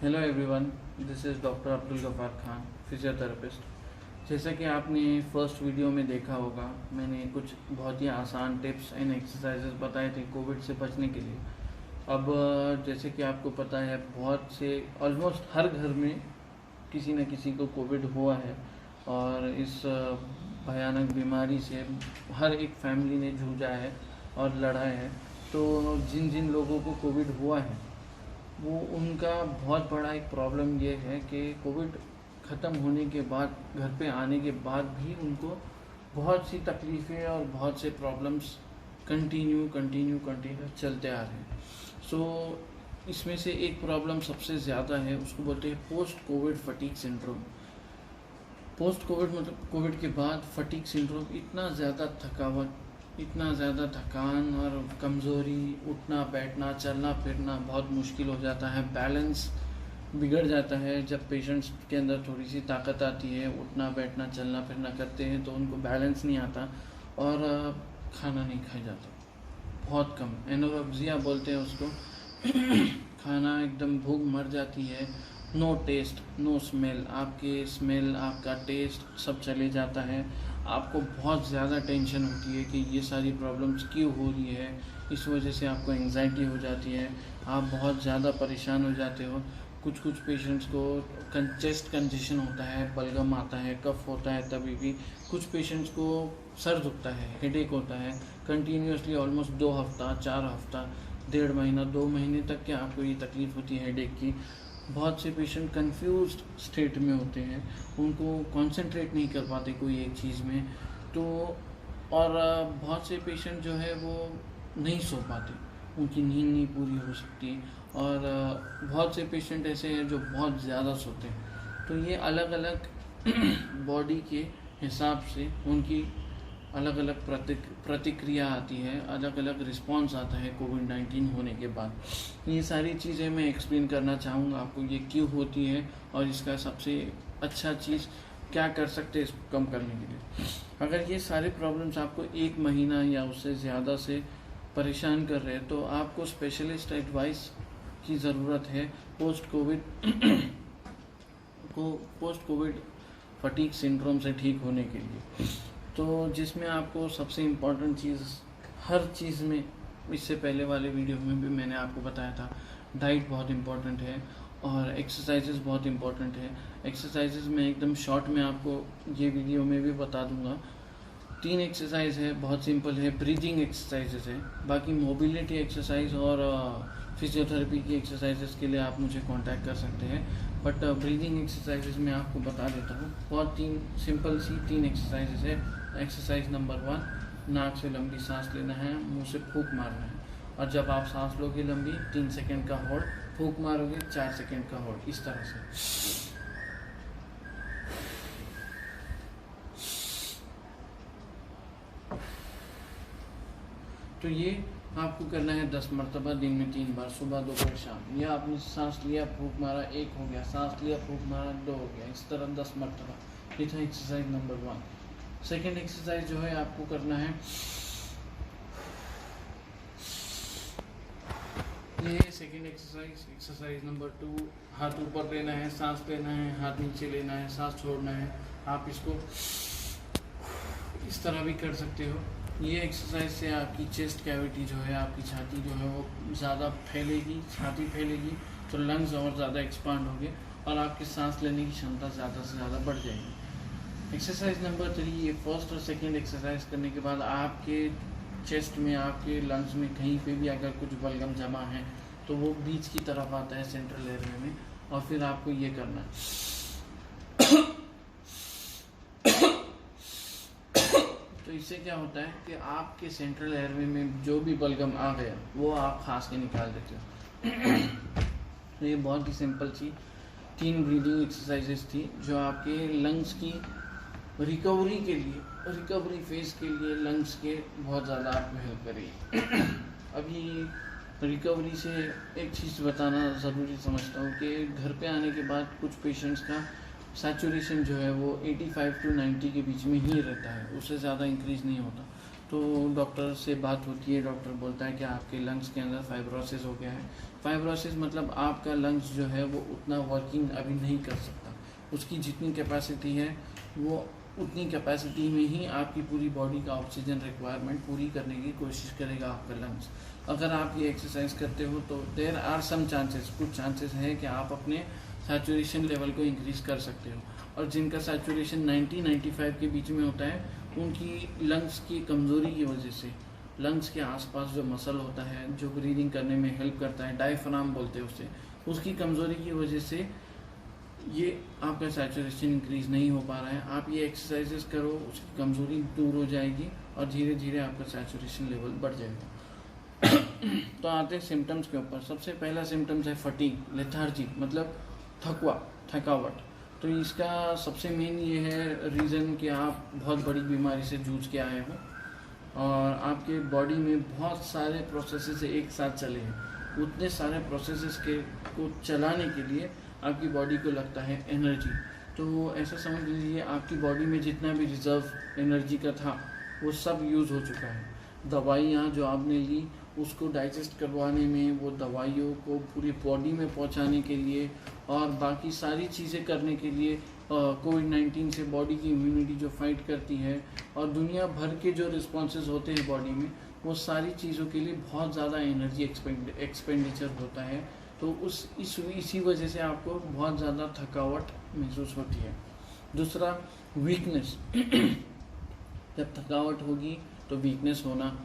Hello everyone, this is doctor Abdul Ghaffar Khan, physiotherapist. जैसा कि आपने फर्स्ट वीडियो में देखा होगा, मैंने कुछ बहुत ही आसान टिप्स एंड एक्सरसाइजेस बताए थे कोविड से बचने के लिए। अब जैसे कि आपको पता है, बहुत से ऑलमोस्ट हर घर में किसी न किसी को कोविड हुआ है और इस भयानक बीमारी से हर एक फैमिली ने जूझा है और लड़ा है। तो जिन जिन लोगों को कोविड हुआ है वो उनका बहुत बड़ा एक प्रॉब्लम ये है कि कोविड ख़त्म होने के बाद, घर पे आने के बाद भी उनको बहुत सी तकलीफ़ें और बहुत से प्रॉब्लम्स कंटिन्यू चलते आ रहे हैं। सो इसमें से एक प्रॉब्लम सबसे ज़्यादा है, उसको बोलते हैं post Covid fatigue syndrome. Post Covid मतलब कोविड के बाद फटीग सिंड्रोम, इतना ज़्यादा थकावट, इतना ज़्यादा थकान और कमज़ोरी, उठना बैठना चलना फिरना बहुत मुश्किल हो जाता है, बैलेंस बिगड़ जाता है। जब पेशेंट्स के अंदर थोड़ी सी ताकत आती है, उठना बैठना चलना फिरना करते हैं, तो उनको बैलेंस नहीं आता और खाना नहीं खाया जाता, बहुत कम, एनोरेक्सिया बोलते हैं उसको। खाना एकदम भूख मर जाती है, नो टेस्ट नो स्मेल, आपके स्मेल आपका टेस्ट सब चले जाता है। आपको बहुत ज़्यादा टेंशन होती है कि ये सारी प्रॉब्लम्स क्यों हो रही है, इस वजह से आपको एंग्जाइटी हो जाती है, आप बहुत ज़्यादा परेशान हो जाते हो। कुछ पेशेंट्स को चेस्ट कंजेशन होता है, बलगम आता है, कफ होता है, तभी भी कुछ पेशेंट्स को सर दुखता है, हेडेक होता है कंटिन्यूसली, ऑलमोस्ट 2 हफ्ता 4 हफ्ता 1.5 महीना 2 महीने तक के आपको ये तकलीफ़ होती है हेडेक की। बहुत से पेशेंट कंफ्यूज्ड स्टेट में होते हैं, उनको कंसंट्रेट नहीं कर पाते कोई एक चीज़ में। तो और बहुत से पेशेंट जो है वो नहीं सो पाते, उनकी नींद नहीं पूरी हो सकती। और बहुत से पेशेंट ऐसे हैं जो बहुत ज़्यादा सोते हैं। तो ये अलग अलग बॉडी के हिसाब से उनकी अलग अलग प्रतिक्रिया आती है, अलग अलग रिस्पॉन्स आता है कोविड-19 होने के बाद। ये सारी चीज़ें मैं एक्सप्लेन करना चाहूँगा आपको, ये क्यों होती है और इसका सबसे अच्छा चीज़ क्या कर सकते हैं इसको कम करने के लिए। अगर ये सारे प्रॉब्लम्स आपको 1 महीना या उससे ज़्यादा से परेशान कर रहे हैं, तो आपको स्पेशलिस्ट एडवाइस की ज़रूरत है पोस्ट कोविड फटीग सिंड्रोम से ठीक होने के लिए। तो जिसमें आपको सबसे इम्पॉर्टेंट चीज़, हर चीज़ में, इससे पहले वाले वीडियो में भी मैंने आपको बताया था, डाइट बहुत इम्पॉर्टेंट है और एक्सरसाइजेस बहुत इम्पॉर्टेंट है। एक्सरसाइजेस में एकदम शॉर्ट में आपको ये वीडियो में भी बता दूंगा। 3 एक्सरसाइज है, बहुत सिंपल है, ब्रीदिंग एक्सरसाइजेस है। बाकी मोबिलिटी एक्सरसाइज और फिजियोथेरेपी की एक्सरसाइजेस के लिए आप मुझे कांटेक्ट कर सकते हैं। बट ब्रीदिंग एक्सरसाइजेस मैं आपको बता देता हूँ, बहुत 3 सिंपल सी 3 एक्सरसाइजेस है। एक्सरसाइज नंबर 1, नाक से लंबी सांस लेना है, मुंह से फूंक मारना है, और जब आप सांस लोगे लंबी 3 सेकेंड का होल्ड, फूंक मारोगे 4 सेकेंड का होल्ड, इस तरह से। तो ये आपको करना है 10 मरतबा, दिन में 3 बार, सुबह दोपहर शाम। या आपने सांस लिया फूंक मारा, 1 हो गया, सांस लिया फूंक मारा, 2 हो गया, इस तरह 10 मरतबा। ये था एक्सरसाइज नंबर 1। सेकेंड एक्सरसाइज जो है आपको करना है, ये सेकेंड एक्सरसाइज नंबर 2। हाथ ऊपर लेना है, सांस लेना है, हाथ नीचे लेना है, सांस छोड़ना है। आप इसको इस तरह भी कर सकते हो। ये एक्सरसाइज से आपकी चेस्ट कैविटी जो है, आपकी छाती जो है वो ज़्यादा फैलेगी, छाती फैलेगी, तो लंग्स और ज़्यादा एक्सपांड होंगे और आपकी सांस लेने की क्षमता ज़्यादा से ज़्यादा बढ़ जाएगी। एक्सरसाइज नंबर 3, ये फर्स्ट और सेकेंड एक्सरसाइज करने के बाद आपके चेस्ट में, आपके लंग्स में कहीं पे भी अगर कुछ बलगम जमा है तो वो बीच की तरफ आता है, सेंट्रल एरिया में, और फिर आपको ये करना है। तो इससे क्या होता है कि आपके सेंट्रल एयरवे में जो भी बलगम आ गया वो आप खांस के निकाल देते हो। तो ये बहुत ही सिंपल सी 3 ब्रीदिंग एक्सरसाइजेस थी जो आपके लंग्स की रिकवरी के लिए, रिकवरी फेज के लिए लंग्स के बहुत ज़्यादा आपको हेल्प करेगी। अभी रिकवरी से एक चीज़ बताना ज़रूरी समझता हूँ कि घर पे आने के बाद कुछ पेशेंट्स का सैचुरेशन जो है वो 85 to 90 के बीच में ही रहता है, उससे ज़्यादा इंक्रीज़ नहीं होता। तो डॉक्टर से बात होती है, डॉक्टर बोलता है कि आपके लंग्स के अंदर फाइब्रोसिस हो गया है। फाइब्रोसिस मतलब आपका लंग्स जो है वो उतना वर्किंग अभी नहीं कर सकता, उसकी जितनी कैपेसिटी है वो उतनी कैपेसिटी में ही आपकी पूरी बॉडी का ऑक्सीजन रिक्वायरमेंट पूरी करने की कोशिश करेगा आपका लंग्स। अगर आप ये एक्सरसाइज करते हो तो देयर आर सम चांसेस, कुछ चांसेस है कि आप अपने सैचुरेशन लेवल को इंक्रीज़ कर सकते हो। और जिनका सैचुरेशन 90-95 के बीच में होता है, उनकी लंग्स की कमज़ोरी की वजह से लंग्स के आसपास जो मसल होता है जो ब्रीदिंग करने में हेल्प करता है, डायफ्राम बोलते हैं उसे, उसकी कमज़ोरी की वजह से ये आपका सैचुरेशन इंक्रीज़ नहीं हो पा रहा है। आप ये एक्सरसाइजेस करो, उसकी कमज़ोरी दूर हो जाएगी और धीरे धीरे आपका सैचुरेशन लेवल बढ़ जाएगा। तो आते हैं सिम्टम्स के ऊपर। सबसे पहला सिम्टम्स है फटीग, लेथार्जी, मतलब थकावट। तो इसका सबसे मेन ये है रीज़न कि आप बहुत बड़ी बीमारी से जूझ के आए हो और आपके बॉडी में बहुत सारे प्रोसेसेस एक साथ चले हैं। उतने सारे प्रोसेसेस को चलाने के लिए आपकी बॉडी को लगता है एनर्जी। तो ऐसा समझ लीजिए आपकी बॉडी में जितना भी रिजर्व एनर्जी का था वो सब यूज़ हो चुका है। दवाइयाँ जो आपने ली उसको डाइजेस्ट करवाने में, वो दवाइयों को पूरी बॉडी में पहुंचाने के लिए और बाकी सारी चीज़ें करने के लिए कोविड-19 से बॉडी की इम्यूनिटी जो फाइट करती है और दुनिया भर के जो रिस्पॉन्सेज होते हैं बॉडी में, वो सारी चीज़ों के लिए बहुत ज़्यादा एनर्जी एक्सपेंडिचर होता है। तो इसी वजह से आपको बहुत ज़्यादा थकावट महसूस होती है। दूसरा, वीकनेस। जब थकावट होगी तो वीकनेस होना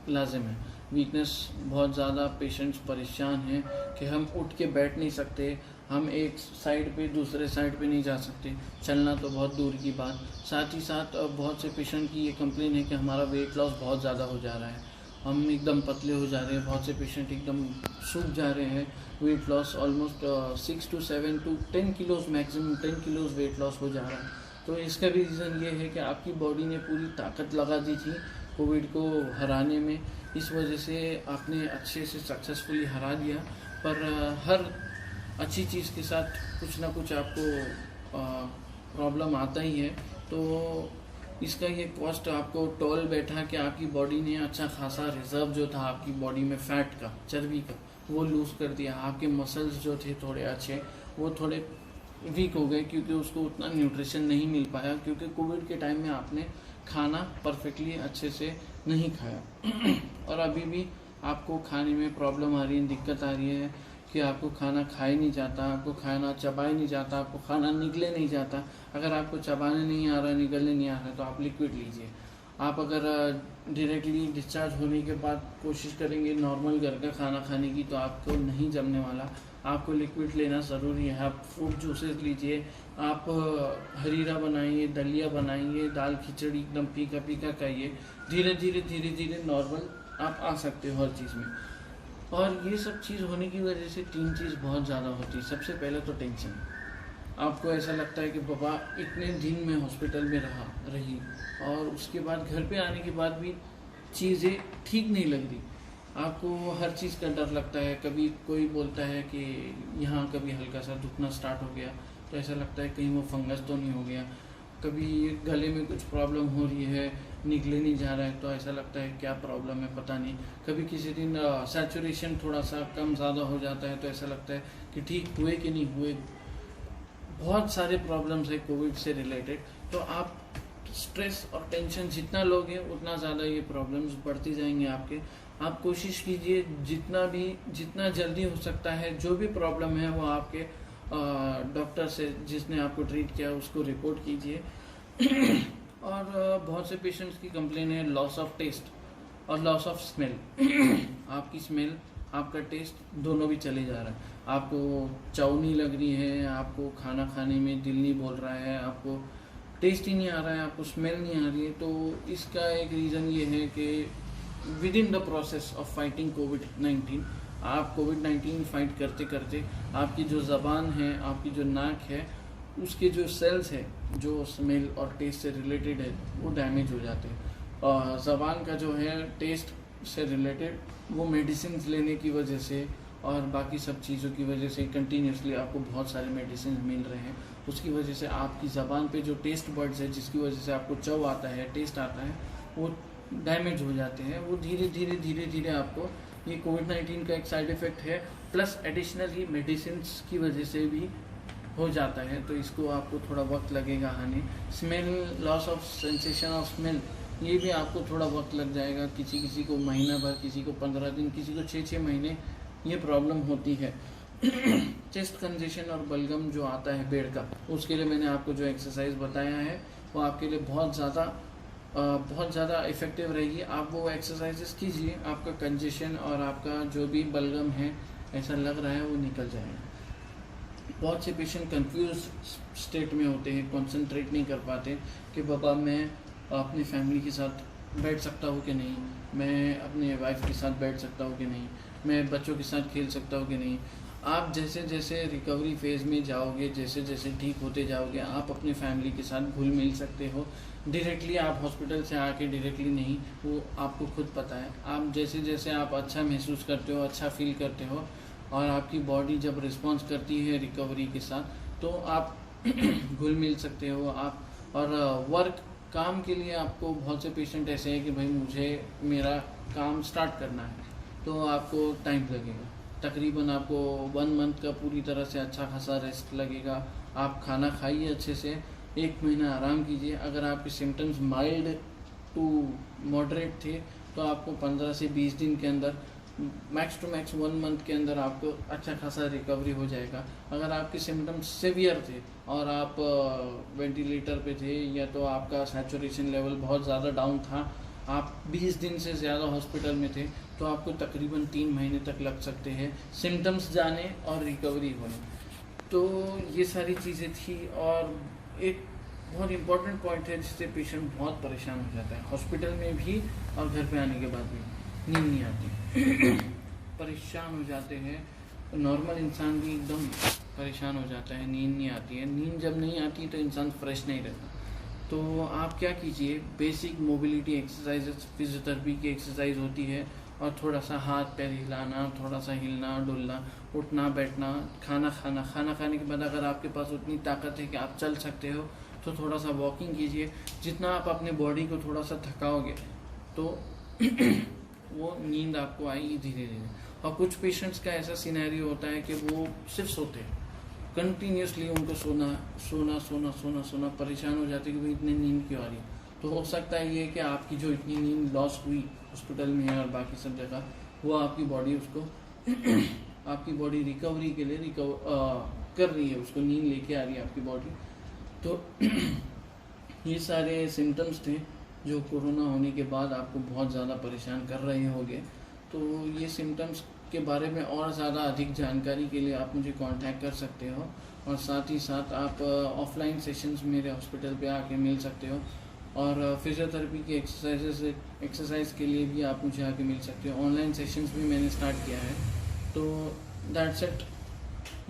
लाजिम है। वीकनेस बहुत ज़्यादा, पेशेंट्स परेशान हैं कि हम उठ के बैठ नहीं सकते, हम एक साइड पे दूसरे साइड पे नहीं जा सकते, चलना तो बहुत दूर की बात। साथ ही साथ बहुत से पेशेंट की ये कंप्लेन है कि हमारा वेट लॉस बहुत ज़्यादा हो जा रहा है, हम एकदम पतले हो जा रहे हैं। बहुत से पेशेंट एकदम सूख जा रहे हैं। Weight loss almost 6 to 7 to 10 kilos, maximum 10 kilos weight loss हो जा रहा है। तो इसका भी रीज़न ये है कि आपकी बॉडी ने पूरी ताकत लगा दी थी कोविड को हराने में, इस वजह से आपने अच्छे से सक्सेसफुली हरा दिया। पर हर अच्छी चीज़ के साथ कुछ ना कुछ आपको प्रॉब्लम आता ही है। तो इसका ये कॉस्ट आपको टोल बैठा कि आपकी बॉडी ने अच्छा खासा रिजर्व जो था आपकी बॉडी में फ़ैट का, चर्बी का, वो लूज़ कर दिया। आपके मसल्स जो थे थोड़े अच्छे, वो थोड़े वीक हो गए क्योंकि उसको उतना न्यूट्रिशन नहीं मिल पाया, क्योंकि कोविड के टाइम में आपने खाना परफेक्टली अच्छे से नहीं खाया। और अभी भी आपको खाने में प्रॉब्लम आ रही है, दिक्कत आ रही है कि आपको खाना खा ही नहीं जाता, आपको खाना चबाए नहीं जाता, आपको खाना निगले नहीं जाता। अगर आपको चबाने नहीं आ रहा, निगलने नहीं आ रहा, तो आप लिक्विड लीजिए। आप अगर डायरेक्टली डिस्चार्ज होने के बाद कोशिश करेंगे नॉर्मल घर का खाना खाने की, तो आपको नहीं जमने वाला। आपको लिक्विड लेना ज़रूरी है। आप फ्रूट जूसेस लीजिए, आप हरीरा बनाइए, दलिया बनाइए, दाल खिचड़ी एकदम फीका फीका खाइए। धीरे धीरे नॉर्मल आप आ सकते हो हर चीज़ में। और ये सब चीज़ होने की वजह से 3 चीज़ बहुत ज़्यादा होती है। सबसे पहले तो टेंशन। आपको ऐसा लगता है कि बाबा इतने दिन में हॉस्पिटल में रही और उसके बाद घर पे आने के बाद भी चीज़ें ठीक नहीं लग रही। आपको हर चीज़ का डर लगता है। कभी कोई बोलता है कि यहाँ कभी हल्का सा दुखना स्टार्ट हो गया तो ऐसा लगता है कहीं वो फंगस तो नहीं हो गया। कभी गले में कुछ प्रॉब्लम हो रही है, निकले नहीं जा रहा है, तो ऐसा लगता है क्या प्रॉब्लम है पता नहीं। कभी किसी दिन सैचुरेशन थोड़ा सा कम ज़्यादा हो जाता है तो ऐसा लगता है कि ठीक हुए कि नहीं हुए। बहुत सारे प्रॉब्लम्स है कोविड से रिलेटेड। तो आप स्ट्रेस और टेंशन जितना लोगे उतना ज़्यादा ये प्रॉब्लम्स बढ़ती जाएंगे आपके। आप कोशिश कीजिए जितना जल्दी हो सकता है जो भी प्रॉब्लम है वो आपके डॉक्टर से जिसने आपको ट्रीट किया उसको रिपोर्ट कीजिए। और बहुत से पेशेंट्स की कंप्लेन है लॉस ऑफ टेस्ट और लॉस ऑफ स्मेल। आपकी स्मेल, आपका टेस्ट दोनों भी चले जा रहा है। आपको चाव नहीं लग रही है, आपको खाना खाने में दिल नहीं बोल रहा है, आपको टेस्ट ही नहीं आ रहा है, आपको स्मेल नहीं आ रही है। तो इसका एक रीज़न ये है कि within the process of fighting कोविड-19, आप कोविड-19 फाइट करते करते आपकी जो ज़बान है, आपकी जो नाक है, उसके जो सेल्स है जो स्मेल और टेस्ट से रिलेटेड है वो डैमेज हो जाते हैं। और ज़बान का जो है टेस्ट से रिलेटेड वो मेडिसिन लेने की वजह से और बाकी सब चीज़ों की वजह से कंटिन्यूसली आपको बहुत सारे मेडिसिन मिल रहे हैं, उसकी वजह से आपकी ज़बान पे जो टेस्ट बर्ड्स है जिसकी वजह से आपको चव आता है, टेस्ट आता है, वो डैमेज हो जाते हैं, वो धीरे धीरे आपको, ये कोविड-19 का एक साइड इफ़ेक्ट है, प्लस एडिशनली मेडिसिन की वजह से भी हो जाता है, तो इसको आपको थोड़ा वक्त लगेगा आने। Smell, loss of sensation of smell, ये भी आपको थोड़ा वक्त लग जाएगा, किसी को महीना भर, किसी को 15 दिन, किसी को 6 महीने ये प्रॉब्लम होती है। चेस्ट कंजेशन और बलगम जो आता है बेड का, उसके लिए मैंने आपको जो एक्सरसाइज बताया है वो आपके लिए बहुत ज़्यादा इफ़ेक्टिव रहेगी। आप वो एक्सरसाइजेस कीजिए, आपका कंजेशन और आपका जो भी बलगम है ऐसा लग रहा है वो निकल जाएगा। बहुत से पेशेंट कंफ्यूज स्टेट में होते हैं, कंसंट्रेट नहीं कर पाते कि बाबा मैं अपनी फैमिली के साथ बैठ सकता हूँ कि नहीं, मैं अपने वाइफ के साथ बैठ सकता हूँ कि नहीं, मैं बच्चों के साथ खेल सकता हूँ कि नहीं। आप जैसे जैसे रिकवरी फेज़ में जाओगे, जैसे जैसे ठीक होते जाओगे, आप अपनी फैमिली के साथ घुल मिल सकते हो। डायरेक्टली आप हॉस्पिटल से आके डायरेक्टली नहीं, वो आपको खुद पता है। आप जैसे जैसे आप अच्छा महसूस करते हो, अच्छा फील करते हो, और आपकी बॉडी जब रिस्पॉन्स करती है रिकवरी के साथ, तो आप घुल मिल सकते हो आप। और वर्क, काम के लिए आपको, बहुत से पेशेंट ऐसे हैं कि भाई मुझे मेरा काम स्टार्ट करना है, तो आपको टाइम लगेगा, तकरीबन आपको 1 मंथ का पूरी तरह से अच्छा खासा रेस्ट लगेगा। आप खाना खाइए अच्छे से, 1 महीना आराम कीजिए। अगर आपके सिम्टम्स माइल्ड टू मॉडरेट थे तो आपको 15 से 20 दिन के अंदर, मैक्स टू मैक्स 1 मंथ के अंदर आपको अच्छा खासा रिकवरी हो जाएगा। अगर आपके सिम्टम्स सीवियर थे और आप वेंटिलेटर पे थे, या तो आपका सैचुरेशन लेवल बहुत ज़्यादा डाउन था, आप 20 दिन से ज़्यादा हॉस्पिटल में थे, तो आपको तकरीबन 3 महीने तक लग सकते हैं सिम्टम्स जाने और रिकवरी होने। तो ये सारी चीज़ें थी। और एक बहुत इम्पॉर्टेंट पॉइंट है जिससे पेशेंट बहुत परेशान हो जाता है, हॉस्पिटल में भी और घर पे आने के बाद भी नींद नहीं आती। परेशान हो जाते हैं, नॉर्मल इंसान भी एकदम परेशान हो जाता है, नींद नहीं आती है। नींद जब नहीं आती तो इंसान फ्रेश नहीं रहता। तो आप क्या कीजिए, बेसिक मोबिलिटी एक्सरसाइजेस, फिजियोथेरेपी की एक्सरसाइज होती है, और थोड़ा सा हाथ पैर हिलाना, थोड़ा सा हिलना डुलना, उठना बैठना, खाना खाने के बाद अगर आपके पास उतनी ताकत है कि आप चल सकते हो तो थोड़ा सा वॉकिंग कीजिए। जितना आप अपने बॉडी को थोड़ा सा थकाओगे तो वो नींद आपको आएगी धीरे धीरे। और कुछ पेशेंट्स का ऐसा सिनेरियो होता है कि वो सिर्फ सोते हैं, कंटिन्यूसली उनको सोना, परेशान हो जाते हैं कि भाई इतनी नींद क्यों आ रही है। तो हो सकता है ये कि आपकी जो इतनी नींद लॉस हुई हॉस्पिटल में है और बाकी सब जगह, वो आपकी बॉडी उसको आपकी बॉडी रिकवरी के लिए कर रही है, उसको नींद लेके आ रही है आपकी बॉडी। तो ये सारे सिम्टम्स थे जो कोरोना होने के बाद आपको बहुत ज़्यादा परेशान कर रहे होंगे। तो ये सिम्टम्स के बारे में और ज़्यादा अधिक जानकारी के लिए आप मुझे कांटेक्ट कर सकते हो, और साथ ही साथ आप ऑफलाइन सेशंस मेरे हॉस्पिटल पे आके मिल सकते हो, और फिजियोथेरेपी की एक्सरसाइज के लिए भी आप मुझे आके मिल सकते हो। ऑनलाइन सेशंस भी मैंने स्टार्ट किया है। तो दैट्स इट।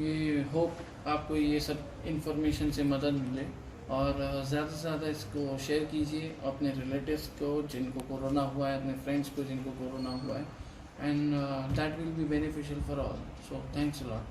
ये होप आपको ये सब इन्फॉर्मेशन से मदद मिले, और ज़्यादा से ज़्यादा इसको शेयर कीजिए अपने रिलेटिव्स को जिनको कोरोना हुआ है, अपने फ्रेंड्स को जिनको कोरोना हुआ है, and that will be beneficial for all. So thanks a lot.